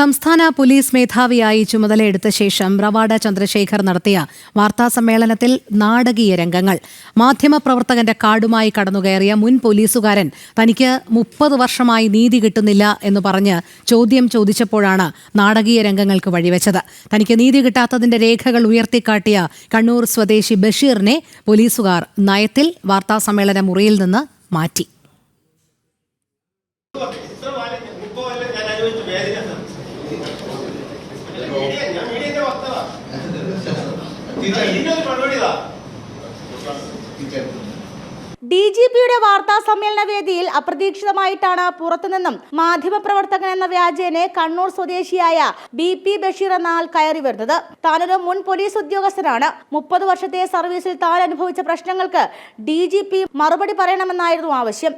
സംസ്ഥാന പോലീസ് മേധാവിയായി ചുമതലയെടുത്ത ശേഷം റവാഡ ചന്ദ്രശേഖർ നടത്തിയ വാർത്താസമ്മേളനത്തിൽ നാടകീയ രംഗങ്ങൾ. മാധ്യമപ്രവർത്തകന്റെ കാർഡുമായി കടന്നുകയറിയ മുൻ പോലീസുകാരൻ തനിക്ക് 30 വർഷമായി നീതി കിട്ടുന്നില്ല എന്ന് പറഞ്ഞ് ചോദ്യം ചോദിച്ചപ്പോഴാണ് നാടകീയ രംഗങ്ങൾക്ക് വഴിവെച്ചത്. തനിക്ക് നീതി കിട്ടാത്തതിന്റെ രേഖകൾ ഉയർത്തിക്കാട്ടിയ കണ്ണൂർ സ്വദേശി ബഷീറിനെ പോലീസുകാർ നയത്തിൽ വാർത്താസമ്മേളന മുറിയിൽ നിന്ന് മാറ്റി. DGPയുടെ വാർത്താ സമ്മേളന വേദിയിൽ അപ്രതീക്ഷിതമായിട്ടാണ് പുറത്തുനിന്നും മാധ്യമപ്രവർത്തകൻ എന്ന വ്യാജേനെ കണ്ണൂർ സ്വദേശിയായ BP ബഷീർ എന്ന ആൾ കയറി വരുന്നത്. താനൊരു മുൻ പോലീസ് ഉദ്യോഗസ്ഥനാണ്. 30 വർഷത്തെ സർവീസിൽ താൻ അനുഭവിച്ച പ്രശ്നങ്ങൾക്ക് DGP മറുപടി പറയണമെന്നായിരുന്നു ആവശ്യം.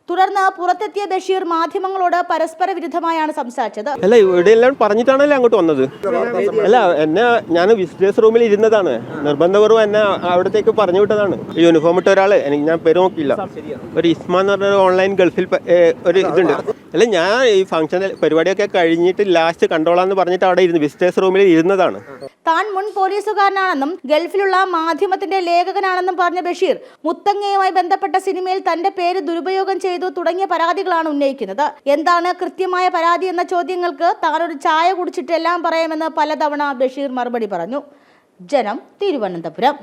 തുടർന്ന് പുറത്തെത്തിയ ബഷീർ മാധ്യമങ്ങളോട് പരസ്പര വിരുദ്ധമായാണ് സംസാരിച്ചത്. അല്ല, ഇവിടെയെല്ലാം പറഞ്ഞിട്ടാണല്ലേ അങ്ങോട്ട് വന്നത്. അല്ല, എന്നെ ഞാൻ വിസിറ്റേഴ്സ് റൂമിൽ ഇരുന്നതാണ്. നിർബന്ധപൂർവ്വം എന്നെ അവിടത്തേക്ക് പറഞ്ഞു വിട്ടതാണ്. യൂണിഫോം ഇട്ട ഒരാള്, എനിക്ക് ഞാൻ പേര് നോക്കിയില്ല, ഒരു ഇസ്മാൻ എന്ന് പറഞ്ഞ ഓൺലൈൻ ഗൾഫിൽ ഒരു ഇതുണ്ട്. അല്ല, ഞാൻ ഈ ഫംഗ്ഷൻ പരിപാടിയൊക്കെ കഴിഞ്ഞിട്ട് ലാസ്റ്റ് കണ്ടോളാന്ന് പറഞ്ഞിട്ട് അവിടെ ഇരുന്ന് വിസിറ്റേഴ്സ് റൂമിൽ ഇരുന്നതാണ്. താൻ മുൻ പോലീസുകാരനാണെന്നും ഗൾഫിലുള്ള മാധ്യമത്തിന്റെ ലേഖകനാണെന്നും പറഞ്ഞ ബഷീർ മുത്തങ്ങയുമായി ബന്ധപ്പെട്ട സിനിമയിൽ തന്റെ പേര് ദുരുപയോഗം ചെയ്തു തുടങ്ങിയ പരാതികളാണ് ഉന്നയിക്കുന്നത്. എന്താണ് കൃത്യമായ പരാതി എന്ന ചോദ്യങ്ങൾക്ക് താനൊരു ചായ കുടിച്ചിട്ട് എല്ലാം പറയാമെന്ന് പലതവണ ബഷീർ മറുപടി പറഞ്ഞു. ജനം, തിരുവനന്തപുരം.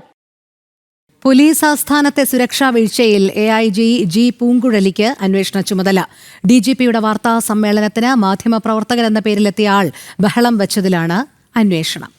പോലീസ് ആസ്ഥാനത്തെ സുരക്ഷാ വീഴ്ചയിൽ AIG G പൂങ്കുഴലിക്ക് അന്വേഷണ ചുമതല. DGPയുടെ വാർത്താ സമ്മേളനത്തിന് മാധ്യമപ്രവർത്തകൻ എന്ന പേരിലെത്തിയ ആൾ ബഹളം വച്ചതിലാണ് അന്വേഷണം.